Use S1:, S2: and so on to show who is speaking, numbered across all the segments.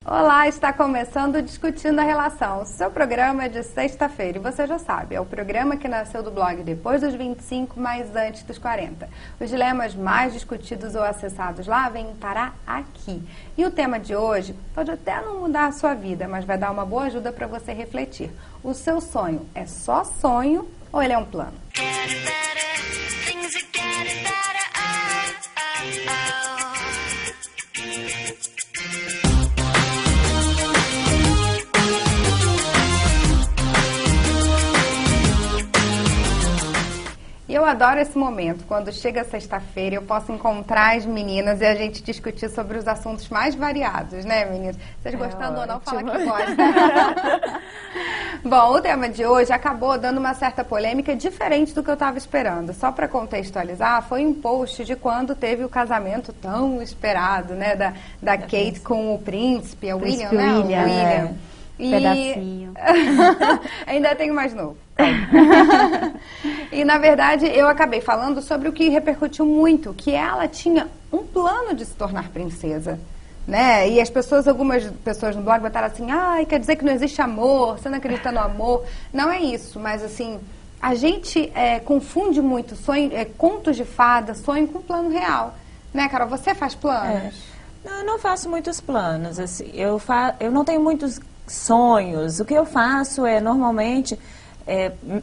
S1: Olá, está começando Discutindo a Relação, seu programa de sexta-feira. E você já sabe, é o programa que nasceu do blog depois dos 25, mas antes dos 40. Os dilemas mais discutidos ou acessados lá vêm parar aqui. E o tema de hoje pode até não mudar a sua vida, mas vai dar uma boa ajuda para você refletir. O seu sonho é só sonho ou ele é um plano? E eu adoro esse momento, quando chega sexta-feira eu posso encontrar as meninas e a gente discutir sobre os assuntos mais variados, né, meninas? Vocês gostando ou não, fala que gostam. Bom, o tema de hoje acabou dando uma certa polêmica diferente do que eu estava esperando. Só para contextualizar, foi um post de quando teve o casamento tão esperado, né, da Kate com o príncipe, o William, né?
S2: William,
S1: William.
S2: E... pedacinho.
S1: Ainda tem mais novo. E na verdade eu acabei falando sobre o que repercutiu muito, que ela tinha um plano de se tornar princesa, né? E algumas pessoas no blog botaram assim, quer dizer que não existe amor, você não acredita no amor. Não é isso, mas assim, a gente confunde muito sonho, contos de fada, sonho com plano real, né, Carol? Você faz planos?
S2: Não, eu não faço muitos planos, assim, eu não tenho muitos sonhos. O que eu faço é normalmente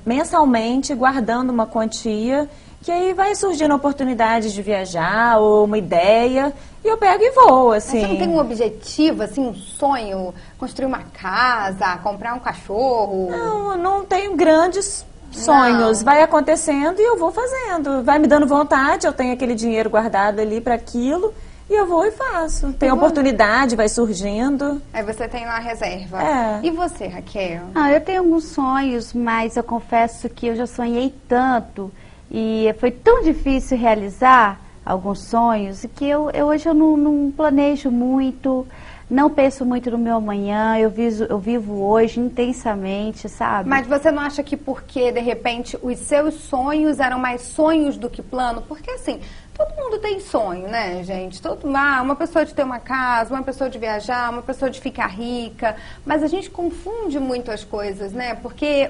S2: mensalmente guardando uma quantia, que aí vai surgindo a oportunidade de viajar ou uma ideia e eu pego e vou, assim.
S1: Mas você não tem um objetivo, assim, um sonho, construir uma casa, comprar um cachorro?
S2: Não tenho grandes sonhos. Não. Vai acontecendo e eu vou fazendo. Vai me dando vontade, eu tenho aquele dinheiro guardado ali para aquilo. E eu vou e faço. Tem oportunidade, vai surgindo.
S1: Aí você tem lá a reserva. E você, Raquel?
S3: Eu tenho alguns sonhos, mas eu confesso que eu já sonhei tanto e foi tão difícil realizar alguns sonhos que hoje eu não planejo muito, não penso muito no meu amanhã, eu vivo hoje intensamente, sabe?
S1: Mas você não acha que porque, de repente, os seus sonhos eram mais sonhos do que plano? Porque assim... Todo mundo tem sonho, né, gente? Uma pessoa de ter uma casa, uma pessoa de viajar, uma pessoa de ficar rica. Mas a gente confunde muito as coisas, né? Porque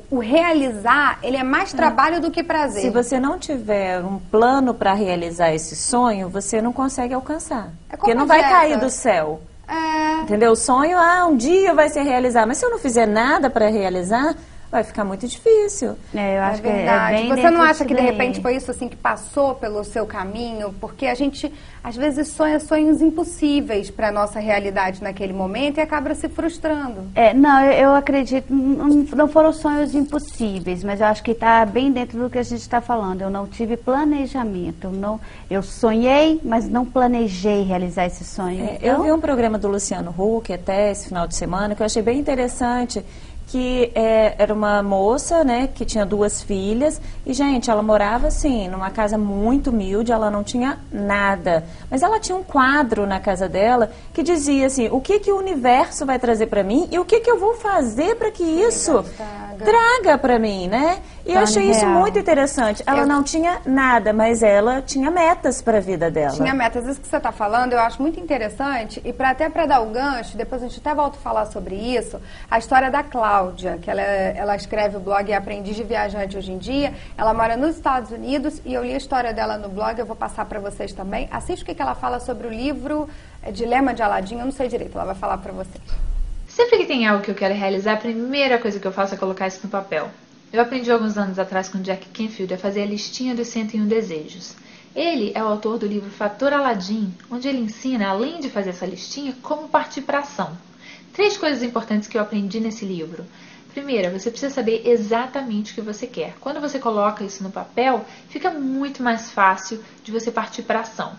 S1: o realizar, ele é mais trabalho do que prazer.
S2: Se você não tiver um plano para realizar esse sonho, você não consegue alcançar. Porque não vai cair do céu. Entendeu? O sonho, um dia vai se realizar. Mas se eu não fizer nada para realizar... vai ficar muito difícil.
S3: Eu acho que
S1: verdade.
S3: É bem
S1: Você não acha que de
S3: daí.
S1: repente foi isso assim que passou pelo seu caminho? Porque a gente às vezes sonha sonhos impossíveis para a nossa realidade naquele momento e acaba se frustrando.
S3: Eu acredito, não foram sonhos impossíveis, mas eu acho que está bem dentro do que a gente está falando. Eu não tive planejamento, eu sonhei, mas não planejei realizar esse sonho.
S2: Eu vi um programa do Luciano Huck até esse final de semana que eu achei bem interessante, que era uma moça, né, que tinha 2 filhas e, gente, ela morava, assim, numa casa muito humilde, ela não tinha nada, mas ela tinha um quadro na casa dela que dizia, assim, o que o universo vai trazer para mim e o que eu vou fazer para que isso traga para mim, né? E eu achei isso muito interessante. Ela não tinha nada, mas ela tinha metas para a vida dela.
S1: Tinha metas. Isso que você está falando, eu acho muito interessante. E até para dar o gancho, depois a gente até volta a falar sobre isso, a história da Cláudia, que ela escreve o blog Aprendiz de Viajante hoje em dia. Ela mora nos Estados Unidos e eu li a história dela no blog, eu vou passar para vocês também. Assiste o que ela fala sobre o livro Dilema de Aladim, eu não sei direito, ela vai falar para vocês.
S4: Sempre que tem algo que eu quero realizar, a primeira coisa que eu faço é colocar isso no papel. Eu aprendi alguns anos atrás com Jack Canfield a fazer a listinha dos 101 desejos. Ele é o autor do livro Fator Aladim, onde ele ensina, além de fazer essa listinha, como partir para a ação. 3 coisas importantes que eu aprendi nesse livro. Primeira, você precisa saber exatamente o que você quer. Quando você coloca isso no papel, fica muito mais fácil de você partir para a ação.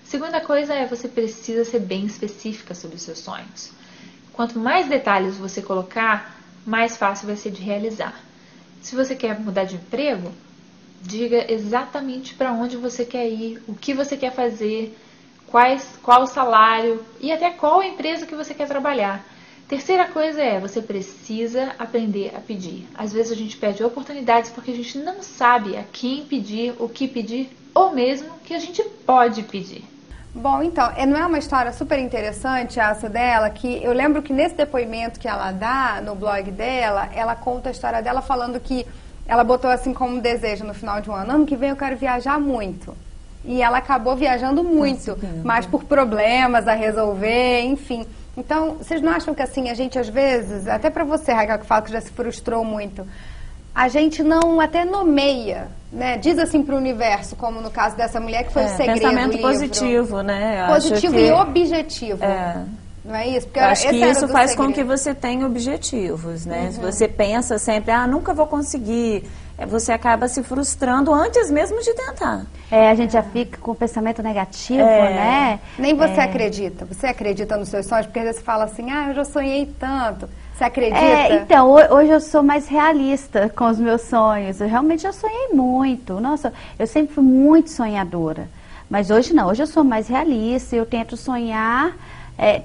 S4: Segunda coisa você precisa ser bem específica sobre os seus sonhos. Quanto mais detalhes você colocar, mais fácil vai ser de realizar. Se você quer mudar de emprego, diga exatamente para onde você quer ir, o que você quer fazer, qual o salário e até qual empresa que você quer trabalhar. Terceira coisa você precisa aprender a pedir. Às vezes a gente pede oportunidades porque a gente não sabe a quem pedir, o que pedir, ou mesmo que a gente pode pedir.
S1: Bom, então, não é uma história super interessante essa dela, que eu lembro que nesse depoimento que ela dá no blog dela, ela conta a história dela falando que ela botou assim como um desejo no final de um ano que vem eu quero viajar muito. E ela acabou viajando muito, mas por problemas a resolver, enfim. Então, vocês não acham que assim, a gente às vezes, até pra você, Raquel, que fala que já se frustrou muito, a gente não até nomeia, né? Diz assim pro universo, como no caso dessa mulher que foi o segredo
S2: pensamento
S1: do livro.
S2: Positivo, né? Eu
S1: Positivo e objetivo. Não é isso?
S2: Porque eu acho que isso faz com que você tenha objetivos, né? Se você pensa sempre, nunca vou conseguir, você acaba se frustrando antes mesmo de tentar.
S3: A gente já fica com o pensamento negativo, né?
S1: Nem você acredita. Você acredita nos seus sonhos? Porque às vezes você fala assim, eu já sonhei tanto. Você acredita?
S3: Então, hoje eu sou mais realista com os meus sonhos. Eu realmente já sonhei muito. Nossa, eu sempre fui muito sonhadora. Mas hoje não, hoje eu sou mais realista. Eu tento sonhar,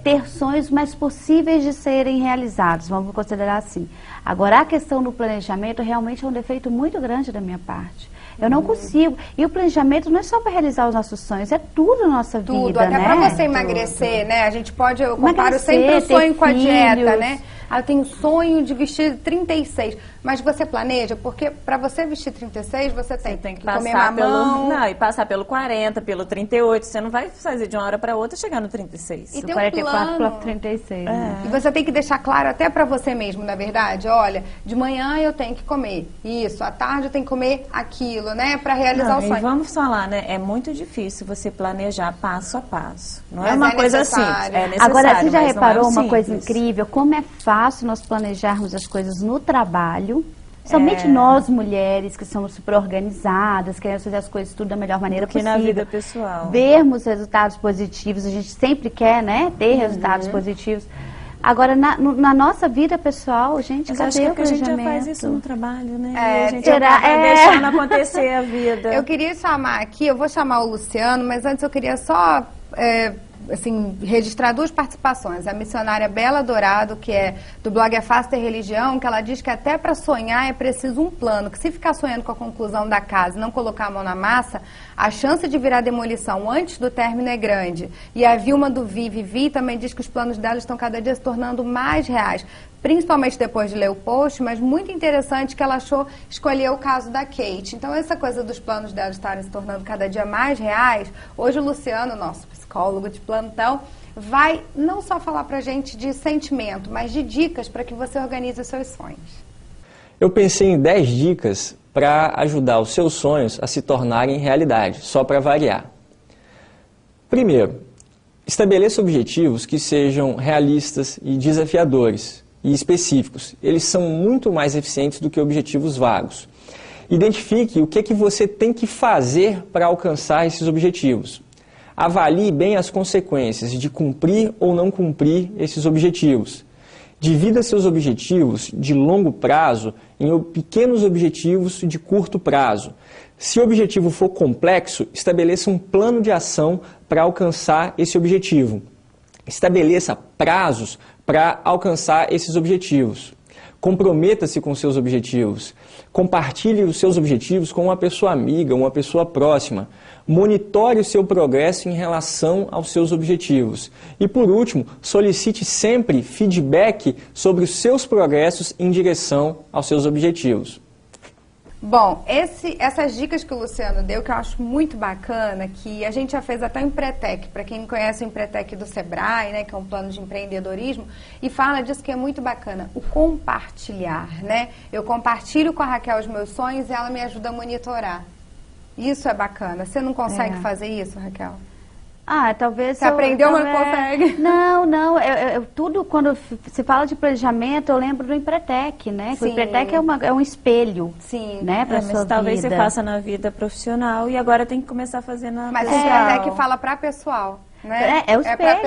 S3: ter sonhos mais possíveis de serem realizados, vamos considerar assim. Agora, a questão do planejamento realmente é um defeito muito grande da minha parte. Eu não consigo. E o planejamento não é só para realizar os nossos sonhos, é tudo na nossa vida,
S1: tudo, até
S3: né?
S1: para você emagrecer, né? A gente pode, eu comparo sempre o sonho com a dieta, né? Eu tenho sonho de vestir 36, mas você planeja, porque para você vestir 36, você tem que comer mamão.
S2: E passar pelo 40, pelo 38, você não vai fazer de uma hora para outra chegar no 36.
S1: E
S3: do
S1: tem
S3: 44 para 36.
S1: E você tem que deixar claro até para você mesmo, na verdade, olha, de manhã eu tenho que comer isso, à tarde eu tenho que comer aquilo, né, para realizar o sonho.
S2: E vamos falar, né, é muito difícil você planejar passo a passo. Não é uma coisa simples, é necessário.
S3: Agora, você já reparou uma coisa incrível? Como é fácil nós planejarmos as coisas no trabalho. Somente nós, mulheres, que somos super organizadas, queremos fazer as coisas tudo da melhor maneira possível.
S2: Na vida pessoal.
S3: Vermos resultados positivos, a gente sempre quer, né, ter resultados positivos. Agora, na nossa vida pessoal, gente, cadê o planejamento?
S2: A gente já faz isso no trabalho, né? A gente vai deixando acontecer a vida.
S1: Eu queria chamar aqui, eu vou chamar o Luciano, mas antes eu queria só... assim, registrar duas participações. A missionária Bela Dourado, que é do blog É Fácil Ter Religião, que ela diz que até para sonhar é preciso um plano, que se ficar sonhando com a conclusão da casa e não colocar a mão na massa, a chance de virar demolição antes do término é grande. E a Vilma do Vivi também diz que os planos dela estão cada dia se tornando mais reais, principalmente depois de ler o post, mas muito interessante que ela achou escolher o caso da Kate. Então, essa coisa dos planos dela estarem se tornando cada dia mais reais, hoje o Luciano, nosso psicólogo de plantão, vai não só falar pra gente de sentimento, mas de dicas para que você organize os seus sonhos.
S5: Eu pensei em 10 dicas para ajudar os seus sonhos a se tornarem realidade, só para variar. Primeiro, estabeleça objetivos que sejam realistas e desafiadores e específicos. Eles são muito mais eficientes do que objetivos vagos. Identifique o que você tem que fazer para alcançar esses objetivos. Avalie bem as consequências de cumprir ou não cumprir esses objetivos. Divida seus objetivos de longo prazo em pequenos objetivos de curto prazo. Se o objetivo for complexo, estabeleça um plano de ação para alcançar esse objetivo. Estabeleça prazos para alcançar esses objetivos. Comprometa-se com seus objetivos. Compartilhe os seus objetivos com uma pessoa amiga, uma pessoa próxima. Monitore o seu progresso em relação aos seus objetivos. E, por último, solicite sempre feedback sobre os seus progressos em direção aos seus objetivos.
S1: Bom, essas dicas que o Luciano deu, que eu acho muito bacana, que a gente já fez até o Empretec, para quem não conhece o Empretec do Sebrae, né, que é um plano de empreendedorismo, e fala disso que é muito bacana, o compartilhar, né? Eu compartilho com a Raquel os meus sonhos e ela me ajuda a monitorar. Isso é bacana. Você não consegue fazer isso, Raquel?
S3: Talvez...
S1: Você aprendeu, mas não consegue?
S3: Não. Tudo, quando se fala de planejamento, eu lembro do Empretec, né?
S1: Sim.
S3: O Empretec é um espelho,
S1: sim,
S3: né, para sua vida.
S2: Talvez você faça na vida profissional e agora tem que começar a fazer na
S1: pessoal.
S2: Mas
S1: o Empretec fala para pessoal. Né?
S3: É o espelho,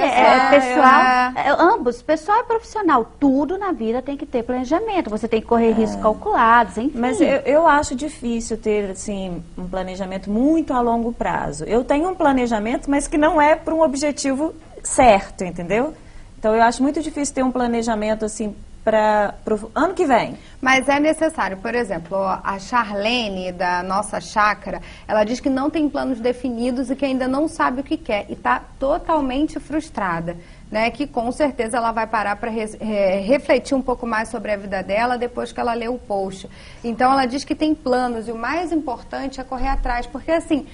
S3: pessoal, ambos, pessoal e profissional, tudo na vida tem que ter planejamento, você tem que correr riscos calculados, enfim.
S2: Mas eu acho difícil ter, assim, um planejamento muito a longo prazo. Eu tenho um planejamento, mas que não é para um objetivo certo, entendeu? Então eu acho muito difícil ter um planejamento, assim, para o ano que vem.
S1: Mas é necessário, por exemplo, a Charlene, da nossa chácara, ela diz que não tem planos definidos e que ainda não sabe o que quer e está totalmente frustrada, né? Que com certeza ela vai parar para refletir um pouco mais sobre a vida dela depois que ela lê o post. Então ela diz que tem planos e o mais importante é correr atrás, porque assim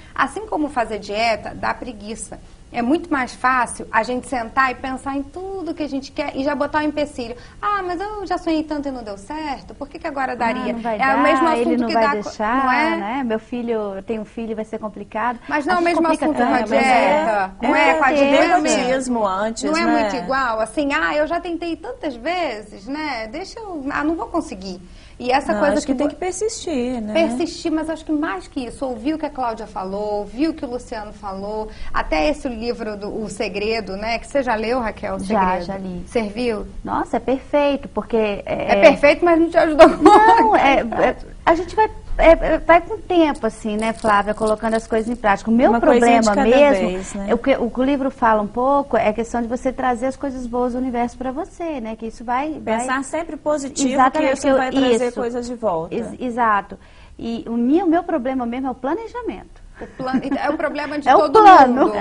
S1: como fazer dieta, dá preguiça. É muito mais fácil a gente sentar e pensar em tudo que a gente quer e já botar um empecilho. Ah, mas eu já sonhei tanto e não deu certo, por que agora daria?
S3: Não vai
S1: dar, o mesmo assunto
S3: ele não
S1: que
S3: vai
S1: dá,
S3: deixar,
S1: não é?
S3: né? Meu filho, eu tenho um filho, vai ser complicado.
S1: Mas não é o mesmo assunto com a
S2: mas
S1: dieta, com a
S2: derrotismo antes,
S1: não é
S2: né?
S1: muito igual, assim, eu já tentei tantas vezes, né? Não vou conseguir. E essa coisa
S2: acho que tem que persistir, né?
S1: Persistir, mas acho que mais que isso, ouvir o que a Cláudia falou, ouvir o que o Luciano falou, até esse livro O Segredo, né? Que você já leu, Raquel, O Segredo?
S3: Já li.
S1: Serviu?
S3: Nossa, é perfeito, porque...
S1: É perfeito, mas não te ajudou muito.
S3: Não, a gente vai com o tempo, assim, né, Flávia, colocando as coisas em prática. O meu problema mesmo,
S2: vez, né?
S3: o que o livro fala um pouco, é a questão de você trazer as coisas boas do universo para você, né, que isso vai...
S2: Pensar sempre positivo,
S3: exatamente,
S2: que isso vai trazer
S3: isso,
S2: coisas de volta.
S3: Exato. E o meu problema mesmo é o planejamento.
S1: É o problema de
S3: é
S1: todo
S3: o plano.
S1: mundo.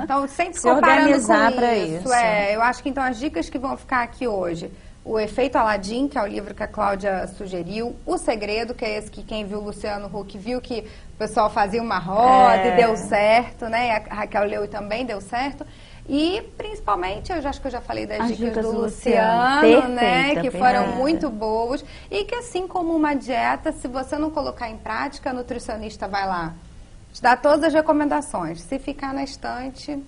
S1: Então, sempre
S2: se
S1: comparando
S2: organizar
S1: com
S2: isso.
S1: Eu acho que então as dicas que vão ficar aqui hoje: O Efeito Aladim, que é o livro que a Cláudia sugeriu; O Segredo, que é esse que quem viu o Luciano Huck viu que o pessoal fazia uma roda e deu certo, né? A Raquel leu e também deu certo. E, principalmente, acho que eu já falei das dicas do Luciano,
S3: perfeita,
S1: né? Que foram muito boas. E que, assim como uma dieta, se você não colocar em prática, a nutricionista vai lá te dar todas as recomendações. Se ficar na estante,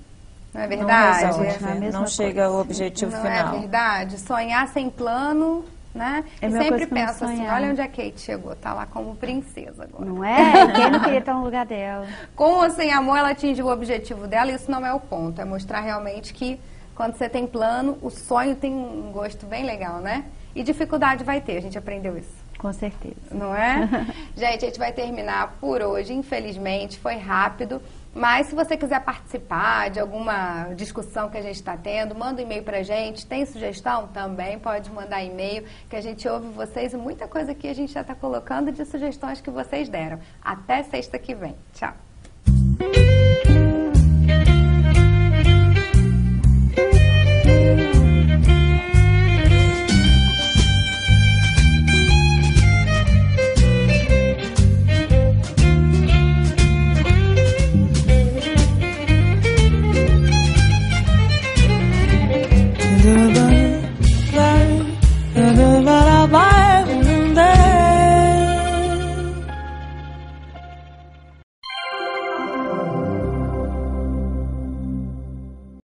S1: não é verdade?
S2: Não resolve, não chega ao objetivo final.
S1: Não é verdade? Sonhar sem plano, né? E sempre pensa assim, olha onde a Kate chegou, tá lá como princesa agora.
S3: Não é? Quem não queria estar no lugar dela?
S1: Com ou sem amor, ela atingiu o objetivo dela, e isso não é o ponto. É mostrar realmente que quando você tem plano, o sonho tem um gosto bem legal, né? E dificuldade vai ter, a gente aprendeu isso.
S3: Com certeza.
S1: Não é? Gente, a gente vai terminar por hoje, infelizmente, foi rápido. Mas se você quiser participar de alguma discussão que a gente está tendo, manda um e-mail pra gente. Tem sugestão? Também pode mandar e-mail, que a gente ouve vocês e muita coisa que a gente já está colocando de sugestões que vocês deram. Até sexta que vem. Tchau.